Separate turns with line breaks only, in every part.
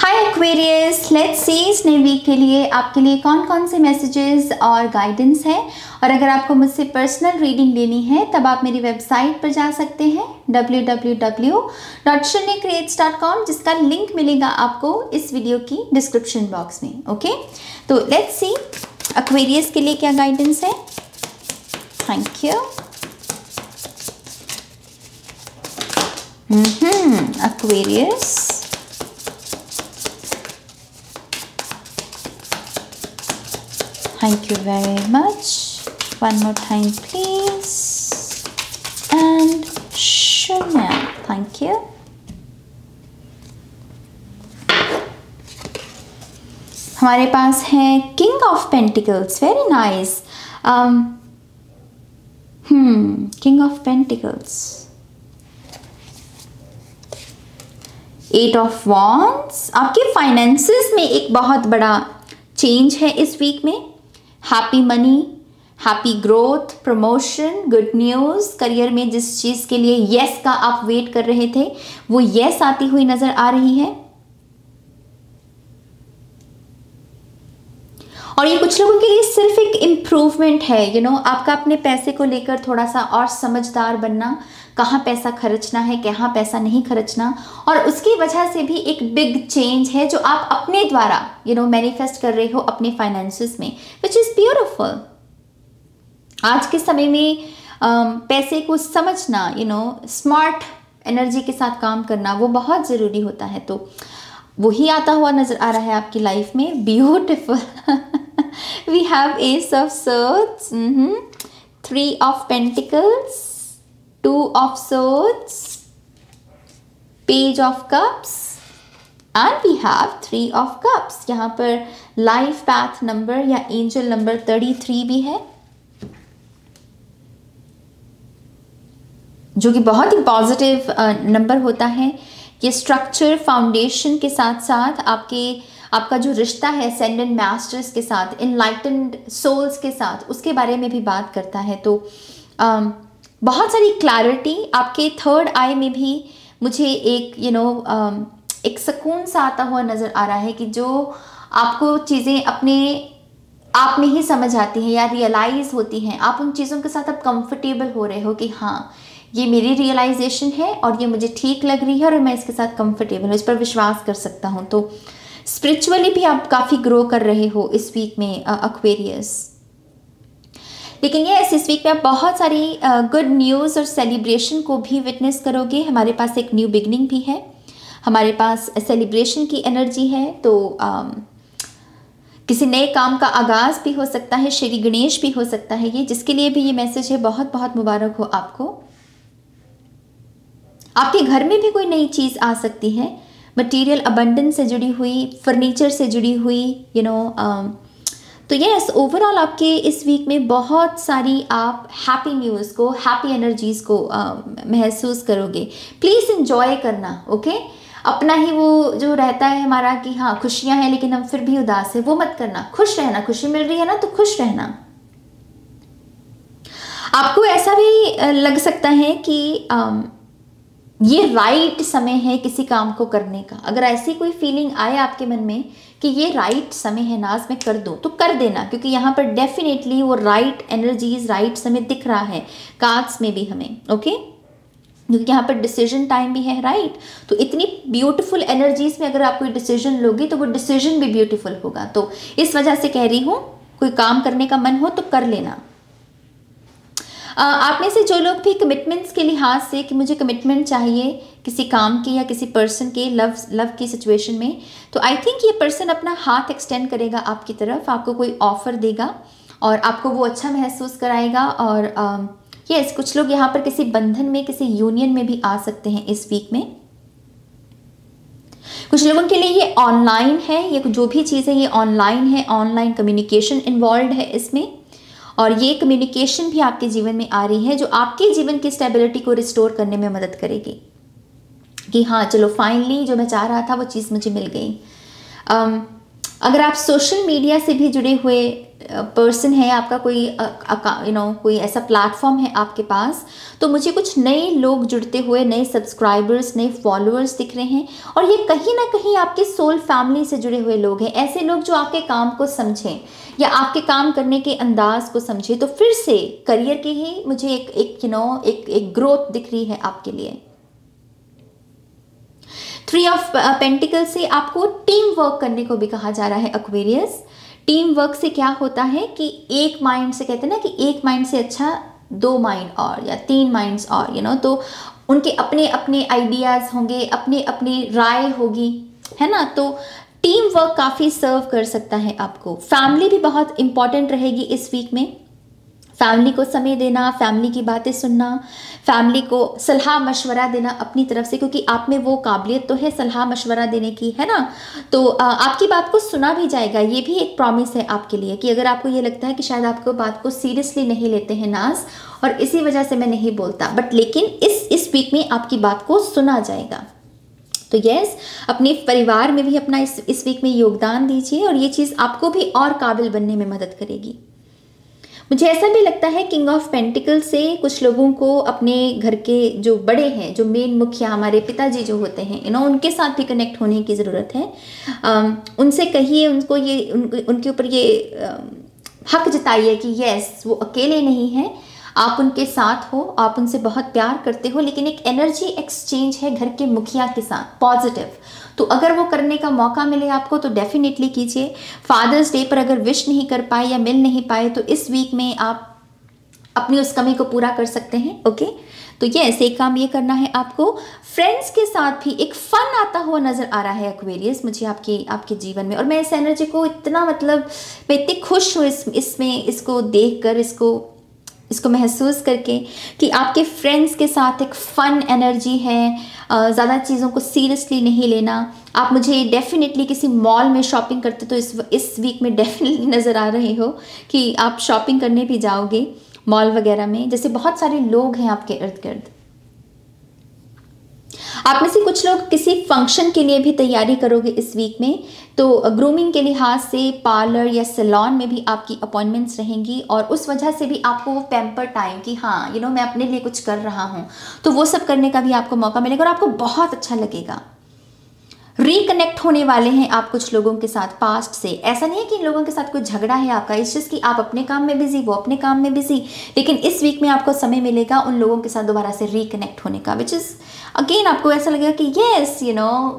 Hi Aquarius, let's see इस नए week के लिए आपके लिए कौन कौन से मैसेजेस और गाइडेंस है। और अगर आपको मुझसे पर्सनल रीडिंग लेनी है तब आप मेरी वेबसाइट पर जा सकते हैं www.shunyacreates.com, जिसका लिंक मिलेगा आपको इस वीडियो की डिस्क्रिप्शन बॉक्स में। ओके, तो लेट्स सी एक्वेरियस के लिए क्या गाइडेंस है। Thank you. Aquarius, thank you very much. One more time please. And Shunya, thank you. हमारे पास है king of pentacles, very nice. King of pentacles, eight of wands. आपके finances में एक बहुत बड़ा चेंज है इस वीक में। Happy money, happy growth, promotion, good news. Career में जिस चीज़ के लिए यस का आप वेट कर रहे थे वो यस आती हुई नजर आ रही है। और ये कुछ लोगों के लिए सिर्फ एक इम्प्रूवमेंट है। आपका अपने पैसे को लेकर थोड़ा सा और समझदार बनना, कहाँ पैसा खर्चना है, कहाँ पैसा नहीं खर्चना, और उसकी वजह से भी एक बिग चेंज है जो आप अपने द्वारा मैनिफेस्ट कर रहे हो अपने फाइनेंसेस में, विच इज़ ब्यूटिफुल। आज के समय में पैसे को समझना, स्मार्ट एनर्जी के साथ काम करना वो बहुत ज़रूरी होता है। तो वही आता हुआ नज़र आ रहा है आपकी लाइफ में। Beautiful. We have ace of swords, 3 of pentacles, 2 of swords, page of cups, and we have 3 of cups। यहाँ पर लाइफ पाथ नंबर या एंजल नंबर 33 भी है, जो कि बहुत ही पॉजिटिव नंबर होता है। ये स्ट्रक्चर, फाउंडेशन के साथ साथ आपका जो रिश्ता है असेंडेंट मास्टर्स के साथ, इनलाइटेंड सोल्स के साथ, उसके बारे में भी बात करता है। तो बहुत सारी क्लैरिटी आपके थर्ड आई में भी मुझे एक एक सुकून सा आता हुआ नज़र आ रहा है कि जो आपको चीज़ें अपने आप में ही समझ आती हैं या रियलाइज़ होती हैं, आप उन चीज़ों के साथ अब कंफर्टेबल हो रहे हो कि हाँ, ये मेरी रियलाइजेशन है और ये मुझे ठीक लग रही है और मैं इसके साथ कंफर्टेबल हूँ, इस पर विश्वास कर सकता हूँ। तो स्पिरिचुअली भी आप काफ़ी ग्रो कर रहे हो इस वीक में एक्वेरियस। लेकिन इस वीक में आप बहुत सारी गुड न्यूज़ और सेलिब्रेशन को भी विटनेस करोगे। हमारे पास एक न्यू बिगनिंग भी है, हमारे पास सेलिब्रेशन की एनर्जी है। तो किसी नए काम का आगाज़ भी हो सकता है, श्री गणेश भी हो सकता है ये, जिसके लिए भी ये मैसेज है। बहुत बहुत मुबारक हो आपको। आपके घर में भी कोई नई चीज़ आ सकती है, मटेरियल अबंडेंस से जुड़ी हुई, फर्नीचर से जुड़ी हुई, तो ओवरऑल आपके इस वीक में बहुत सारी आप हैप्पी न्यूज़ को, हैप्पी एनर्जीज़ को महसूस करोगे। प्लीज़ इंजॉय करना। ओके, अपना ही वो जो रहता है हमारा कि हाँ खुशियाँ हैं लेकिन हम फिर भी उदास है, वो मत करना। खुश रहना, खुशी मिल रही है ना तो खुश रहना। आपको ऐसा भी लग सकता है कि ये राइट समय है किसी काम को करने का। अगर ऐसी कोई फीलिंग आए आपके मन में कि ये राइट समय है नाज, मैं कर दूं, तो कर देना, क्योंकि यहाँ पर डेफिनेटली वो राइट एनर्जीज, राइट समय दिख रहा है कार्ड्स में भी हमें। ओके, क्योंकि यहाँ पर डिसीजन टाइम भी है, राइट। तो इतनी ब्यूटीफुल एनर्जीज में अगर आप कोई डिसीजन लोगे तो वो डिसीजन भी ब्यूटीफुल होगा। तो इस वजह से कह रही हूँ, कोई काम करने का मन हो तो कर लेना। आप में से जो लोग भी कमिटमेंट्स के लिहाज से कि मुझे कमिटमेंट चाहिए किसी काम की या किसी पर्सन के लव की सिचुएशन में, तो आई थिंक ये पर्सन अपना हाथ एक्सटेंड करेगा आपकी तरफ, आपको कोई ऑफर देगा और आपको वो अच्छा महसूस कराएगा। और यस, कुछ लोग यहाँ पर किसी बंधन में, किसी यूनियन में भी आ सकते हैं इस वीक में। कुछ लोगों के लिए ये ऑनलाइन है, ये जो भी चीज़ है ये ऑनलाइन है, ऑनलाइन कम्युनिकेशन इन्वॉल्व है इसमें। और ये कम्युनिकेशन भी आपके जीवन में आ रही है जो आपके जीवन की स्टेबिलिटी को रिस्टोर करने में मदद करेगी कि हाँ चलो फाइनली जो मैं चाह रहा था वो चीज़ मुझे मिल गई। अगर आप सोशल मीडिया से भी जुड़े हुए पर्सन है, आपका कोई कोई ऐसा प्लेटफॉर्म है आपके पास, तो मुझे कुछ नए लोग जुड़ते हुए, नए सब्सक्राइबर्स, नए फॉलोअर्स दिख रहे हैं, और ये कहीं ना कहीं आपके सोल फैमिली से जुड़े हुए लोग हैं, ऐसे लोग जो आपके काम को समझें या आपके काम करने के अंदाज को समझें। तो फिर से करियर की ही मुझे एक ग्रोथ दिख रही है आपके लिए। 3 ऑफ पेंटिकल से आपको टीम वर्क करने को भी कहा जा रहा है एक्वेरियस। टीम वर्क से क्या होता है कि एक माइंड से, कहते हैं ना कि एक माइंड से अच्छा 2 माइंड और या 3 माइंड्स और तो उनके अपने अपने आइडियाज़ होंगे, अपने अपनी राय होगी, है ना। तो टीम वर्क काफ़ी सर्व कर सकता है आपको। फैमिली भी बहुत इंपॉर्टेंट रहेगी इस वीक में। फैमिली को समय देना, फैमिली की बातें सुनना, फैमिली को सलाह मशवरा देना अपनी तरफ से, क्योंकि आप में वो काबिलियत तो है सलाह मशवरा देने की, है ना। तो आपकी बात को सुना भी जाएगा। ये भी एक प्रॉमिस है आपके लिए कि अगर आपको ये लगता है कि शायद आपको बात को सीरियसली नहीं लेते हैं नाज, और इसी वजह से मैं नहीं बोलता, बट लेकिन इस वीक में आपकी बात को सुना जाएगा। तो यस, अपने परिवार में भी अपना इस वीक में योगदान दीजिए, और ये चीज़ आपको भी और काबिल बनने में मदद करेगी। मुझे ऐसा भी लगता है किंग ऑफ पेंटिकल से कुछ लोगों को अपने घर के जो बड़े हैं, जो मेन मुखिया हमारे पिताजी जो होते हैं, उनके साथ भी कनेक्ट होने की ज़रूरत है। उनसे कहिए, उनको उनके ऊपर ये हक जताइए कि यस, वो अकेले नहीं हैं, आप उनके साथ हो, आप उनसे बहुत प्यार करते हो, लेकिन एक एनर्जी एक्सचेंज है घर के मुखिया के साथ पॉजिटिव। तो अगर वो करने का मौका मिले आपको तो डेफिनेटली कीजिए। फादर्स डे पर अगर विश नहीं कर पाए या मिल नहीं पाए तो इस वीक में आप अपनी उस कमी को पूरा कर सकते हैं। ओके, तो ये ऐसे एक काम ये करना है आपको। फ्रेंड्स के साथ भी एक फन आता हुआ नजर आ रहा है एक्वेरियस मुझे आपके जीवन में, और मैं इस एनर्जी को इतना मैं इतनी खुश हूँ इसमें इसको देख कर, इसको महसूस करके कि आपके फ्रेंड्स के साथ एक फ़न एनर्जी है। ज़्यादा चीज़ों को सीरियसली नहीं लेना। आप मुझे डेफिनेटली किसी मॉल में शॉपिंग करते तो इस वीक में डेफिनेटली नज़र आ रहे हो कि आप शॉपिंग करने भी जाओगे मॉल वगैरह में, जैसे बहुत सारे लोग हैं आपके इर्द गिर्द। आप में से कुछ लोग किसी फंक्शन के लिए भी तैयारी करोगे इस वीक में, तो ग्रूमिंग के लिहाज से पार्लर या सैलून में भी आपकी अपॉइंटमेंट्स रहेंगी, और उस वजह से भी आपको वो पैम्पर टाइम कि हाँ मैं अपने लिए कुछ कर रहा हूँ, तो वो सब करने का भी आपको मौका मिलेगा और आपको बहुत अच्छा लगेगा। रिकनेक्ट होने वाले हैं आप कुछ लोगों के साथ पास्ट से। ऐसा नहीं है कि इन लोगों के साथ कोई झगड़ा है आपका, इस चीज़ कि आप अपने काम में बिजी, वो अपने काम में बिजी, लेकिन इस वीक में आपको समय मिलेगा उन लोगों के साथ दोबारा से रिकनेक्ट होने का, विच इज़ अगेन आपको ऐसा लगेगा कि यस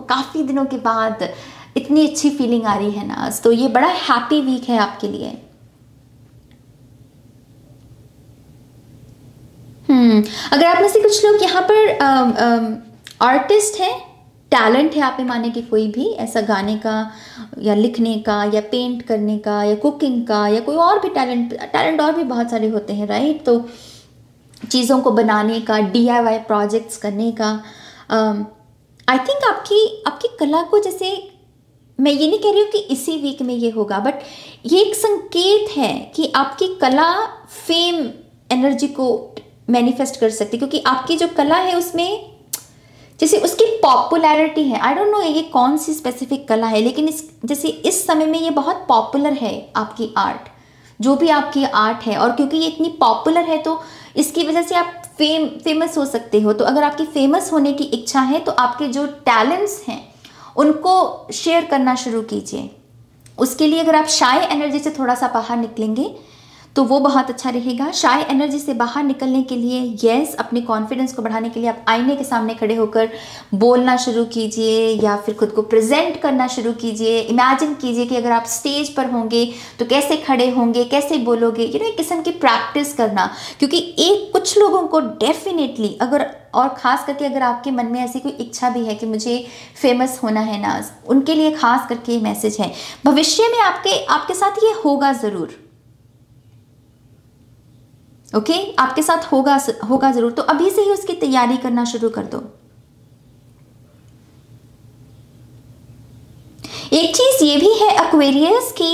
काफ़ी दिनों के बाद इतनी अच्छी फीलिंग आ रही है ना। तो ये बड़ा हैप्पी वीक है आपके लिए। अगर आप में से कुछ लोग यहाँ पर आर्टिस्ट हैं, टैलेंट है आप में माने कि कोई भी ऐसा गाने का या लिखने का या पेंट करने का या कुकिंग का या कोई और भी टैलेंट और भी बहुत सारे होते हैं, राइट। तो चीज़ों को बनाने का, DIY प्रोजेक्ट्स करने का, आई थिंक आपकी कला को, जैसे मैं ये नहीं कह रही हूँ कि इसी वीक में ये होगा, बट ये एक संकेत है कि आपकी कला फेम एनर्जी को मैनिफेस्ट कर सकती है, क्योंकि आपकी जो कला है उसमें जैसे उसकी पॉपुलैरिटी है। आई डोंट नो ये कौन सी स्पेसिफिक कला है, लेकिन जैसे इस समय में ये बहुत पॉपुलर है आपकी आर्ट, जो भी आपकी आर्ट है, और क्योंकि ये इतनी पॉपुलर है तो इसकी वजह से आप फेमस हो सकते हो। तो अगर आपकी फेमस होने की इच्छा है तो आपके जो टैलेंट्स हैं उनको शेयर करना शुरू कीजिए। उसके लिए अगर आप शाय एनर्जी से थोड़ा सा बाहर निकलेंगे तो वो बहुत अच्छा रहेगा। शाय एनर्जी से बाहर निकलने के लिए यस, अपने कॉन्फिडेंस को बढ़ाने के लिए आप आईने के सामने खड़े होकर बोलना शुरू कीजिए या फिर खुद को प्रेजेंट करना शुरू कीजिए। इमेजिन कीजिए कि अगर आप स्टेज पर होंगे तो कैसे खड़े होंगे, कैसे बोलोगे, एक किस्म की प्रैक्टिस करना, क्योंकि कुछ लोगों को डेफिनेटली और ख़ास करके अगर आपके मन में ऐसी कोई इच्छा भी है कि मुझे फेमस होना है ना, उनके लिए ख़ास करके ये मैसेज है। भविष्य में आपके साथ ये होगा ज़रूर, ओके आपके साथ होगा ज़रूर। तो अभी से ही उसकी तैयारी करना शुरू कर दो। एक चीज़ ये भी है एक्वेरियस कि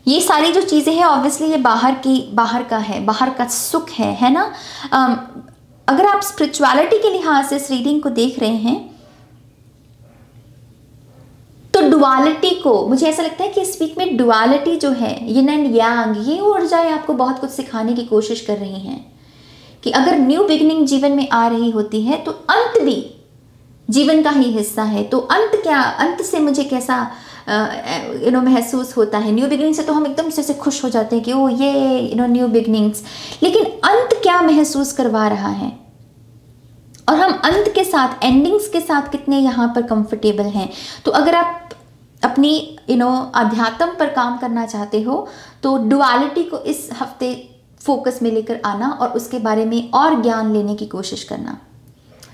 ये सारी जो चीज़ें हैं ऑब्वियसली ये बाहर का सुख है ना। अगर आप स्पिरिचुअलिटी के लिहाज से इस रीडिंग को देख रहे हैं तो डुअलिटी को, मुझे ऐसा लगता है कि इस वीक में डुअलिटी जो है, यिन एंड यांग, ये ऊर्जाएं आपको बहुत कुछ सिखाने की कोशिश कर रही हैं कि अगर न्यू बिगिनिंग जीवन में आ रही होती है तो अंत भी जीवन का ही हिस्सा है। तो अंत क्या, अंत से मुझे कैसा महसूस होता है। न्यू बिगिनिंग से तो हम एकदम से खुश हो जाते हैं कि ओ ये न्यू बिगिनिंग्स, लेकिन अंत क्या महसूस करवा रहा है और हम अंत के साथ, एंडिंग्स के साथ कितने यहाँ पर कंफर्टेबल हैं। तो अगर आप अपनी अध्यात्म पर काम करना चाहते हो तो डुअलिटी को इस हफ्ते फोकस में लेकर आना और उसके बारे में और ज्ञान लेने की कोशिश करना।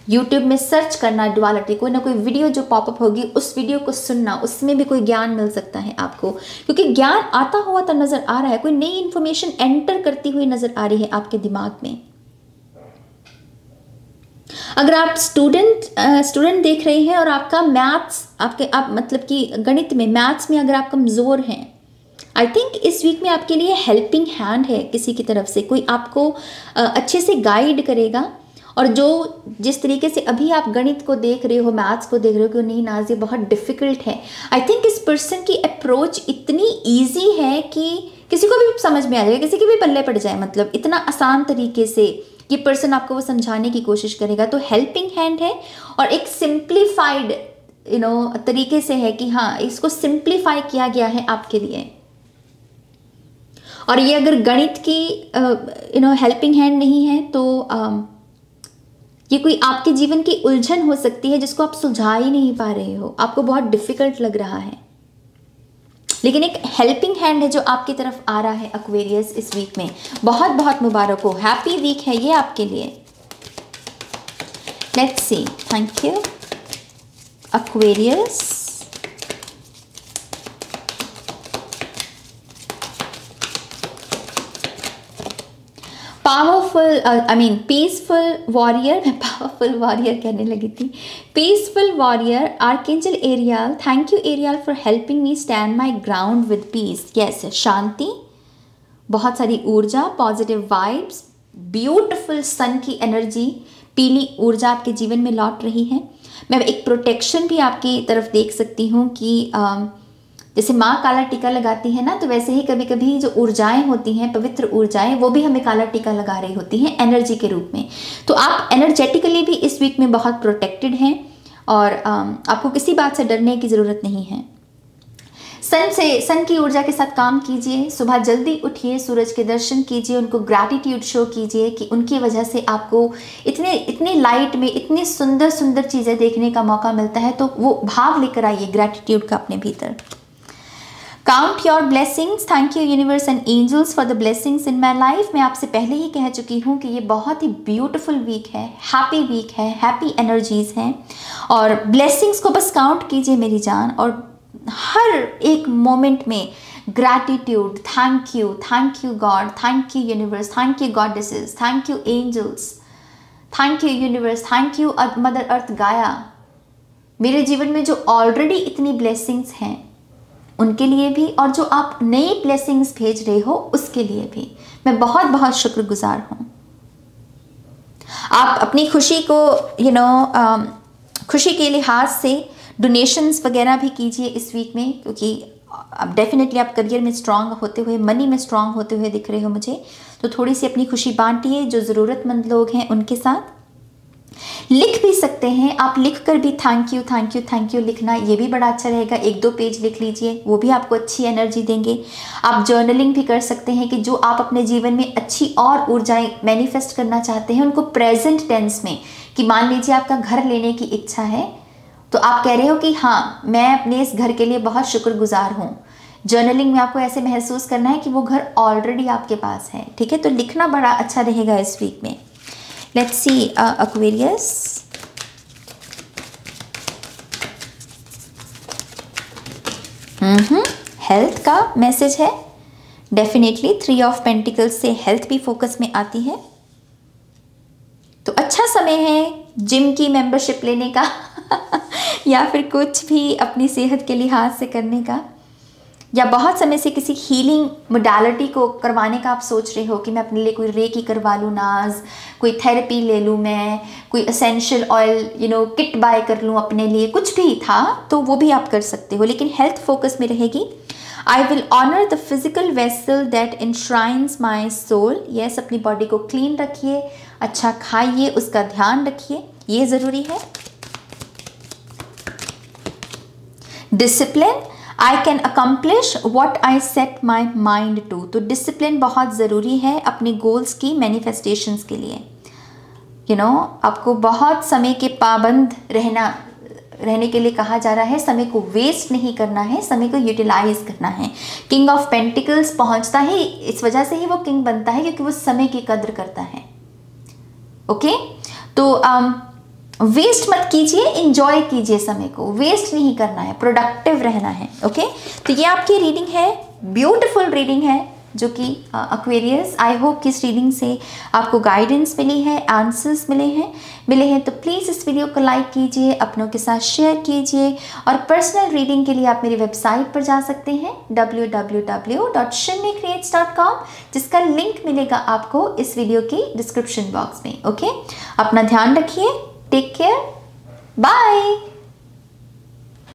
YouTube में सर्च करना डुअलिटी, कोई ना कोई वीडियो जो पॉपअप होगी उस वीडियो को सुनना, उसमें भी कोई ज्ञान मिल सकता है आपको, क्योंकि ज्ञान आता हुआ तो नज़र आ रहा है, कोई नई इन्फॉर्मेशन एंटर करती हुई नज़र आ रही है आपके दिमाग में। अगर आप स्टूडेंट देख रहे हैं और आपका मैथ्स, आप मतलब कि गणित में, मैथ्स में अगर आप कमज़ोर हैं, आई थिंक इस वीक में आपके लिए हेल्पिंग हैंड है किसी की तरफ से, कोई आपको अच्छे से गाइड करेगा। और जो जिस तरीके से अभी आप गणित को देख रहे हो, मैथ्स को देख रहे हो कि नहीं नाज ये बहुत डिफ़िकल्ट है, आई थिंक इस पर्सन की अप्रोच इतनी ईजी है कि किसी को भी समझ में आ जाएगा, किसी के भी पल्ले पड़ जाए, मतलब इतना आसान तरीके से ये पर्सन आपको वो समझाने की कोशिश करेगा। तो हेल्पिंग हैंड है और एक सिंप्लीफाइड तरीके से है कि हाँ, इसको सिंप्लीफाई किया गया है आपके लिए। और ये अगर गणित की हेल्पिंग हैंड नहीं है तो ये कोई आपके जीवन की उलझन हो सकती है जिसको आप सुलझा ही नहीं पा रहे हो, आपको बहुत डिफिकल्ट लग रहा है, लेकिन एक हेल्पिंग हैंड है जो आपकी तरफ आ रहा है एक्वेरियस इस वीक में। बहुत बहुत मुबारक हो, हैप्पी वीक है ये आपके लिए। Let's see, thank you Aquarius. Powerful, peaceful warrior, मैं पावरफुल वॉरियर कहने लगी थी। Peaceful warrior, archangel Ariel, thank you Ariel for helping me stand my ground with peace. Yes, शांति, बहुत सारी ऊर्जा, पॉजिटिव वाइब्स, ब्यूटिफुल सन की एनर्जी, पीली ऊर्जा आपके जीवन में लौट रही है। मैं एक प्रोटेक्शन भी आपकी तरफ देख सकती हूँ कि जैसे माँ काला टीका लगाती है ना, तो वैसे ही कभी कभी जो ऊर्जाएं होती हैं, पवित्र ऊर्जाएं, वो भी हमें काला टीका लगा रही होती हैं एनर्जी के रूप में। तो आप एनर्जेटिकली भी इस वीक में बहुत प्रोटेक्टेड हैं और आपको किसी बात से डरने की ज़रूरत नहीं है। सन की ऊर्जा के साथ काम कीजिए, सुबह जल्दी उठिए, सूरज के दर्शन कीजिए, उनको ग्रैटिट्यूड शो कीजिए कि उनकी वजह से आपको इतने लाइट में इतनी सुंदर सुंदर चीज़ें देखने का मौका मिलता है। तो वो भाव लेकर आइए ग्रैटिट्यूड का अपने भीतर। Count your blessings, thank you universe and angels for the blessings in my life. मैं आपसे पहले ही कह चुकी हूँ कि ये बहुत ही ब्यूटीफुल वीक है, हैप्पी वीक है, हैप्पी एनर्जीज हैं और ब्लेसिंग्स को बस काउंट कीजिए मेरी जान। और हर एक मोमेंट में gratitude, thank you God, thank you universe, thank you goddesses, thank you angels, thank you universe, thank you mother earth Gaia. मेरे जीवन में जो ऑलरेडी इतनी ब्लेसिंग्स हैं उनके लिए भी, और जो आप नई ब्लेसिंग्स भेज रहे हो उसके लिए भी मैं बहुत बहुत शुक्रगुजार हूँ। आप अपनी खुशी को खुशी के लिहाज से डोनेशंस वगैरह भी कीजिए इस वीक में, क्योंकि अब डेफिनेटली आप करियर में स्ट्रांग होते हुए, मनी में स्ट्रांग होते हुए दिख रहे हो मुझे। तो थोड़ी सी अपनी खुशी बांटिए जो ज़रूरतमंद लोग हैं उनके साथ। लिख भी सकते हैं आप, लिख कर भी थैंक यू लिखना, ये भी बड़ा अच्छा रहेगा। 1-2 पेज लिख लीजिए, वो भी आपको अच्छी एनर्जी देंगे। आप जर्नलिंग भी कर सकते हैं कि जो आप अपने जीवन में अच्छी और ऊर्जाएं मैनिफेस्ट करना चाहते हैं उनको प्रेजेंट टेंस में, कि मान लीजिए आपका घर लेने की इच्छा है तो आप कह रहे हो कि हाँ मैं अपने इस घर के लिए बहुत शुक्रगुजार हूँ। जर्नलिंग में आपको ऐसे महसूस करना है कि वो घर ऑलरेडी आपके पास है, ठीक है। तो लिखना बड़ा अच्छा रहेगा इस वीक में। लेट्स सी एक्वेरियस, हेल्थ का मैसेज है डेफिनेटली। 3 ऑफ पेंटिकल्स से हेल्थ भी फोकस में आती है, तो अच्छा समय है जिम की मेंबरशिप लेने का या फिर कुछ भी अपनी सेहत के लिहाज से करने का। या बहुत समय से किसी हीलिंग मोडालिटी को करवाने का आप सोच रहे हो कि मैं अपने लिए कोई रेकी करवा लूँ, नाज, कोई थेरेपी ले लूँ, मैं कोई एसेंशियल ऑयल किट बाय कर लूँ अपने लिए, कुछ भी था तो वो भी आप कर सकते हो, लेकिन हेल्थ फोकस में रहेगी। I will honour the physical vessel that enshrines my soul. Yes, अपनी बॉडी को क्लीन रखिए, अच्छा खाइए, उसका ध्यान रखिए, ये ज़रूरी है। Discipline, I can accomplish what I set my mind to. तो डिसिप्लिन बहुत ज़रूरी है अपने गोल्स की मैनिफेस्टेशंस के लिए। आपको बहुत समय के पाबंद रहने के लिए कहा जा रहा है। समय को वेस्ट नहीं करना है, समय को यूटिलाइज करना है। किंग ऑफ पेंटिकल्स पहुंचता ही इस वजह से ही वो किंग बनता है क्योंकि वो समय की कद्र करता है। ओके, तो वेस्ट मत कीजिए, इंजॉय कीजिए, समय को वेस्ट नहीं करना है, प्रोडक्टिव रहना है। ओके, तो ये आपकी रीडिंग है, ब्यूटीफुल रीडिंग है जो कि एक्वेरियस। आई होप कि इस रीडिंग से आपको गाइडेंस मिली है, आंसर्स मिले हैं। तो प्लीज़ इस वीडियो को लाइक कीजिए, अपनों के साथ शेयर कीजिए, और पर्सनल रीडिंग के लिए आप मेरी वेबसाइट पर जा सकते हैं www.shinmycreates.com, जिसका लिंक मिलेगा आपको इस वीडियो की डिस्क्रिप्शन बॉक्स में। ओके, अपना ध्यान रखिए, टेक केयर, बाय।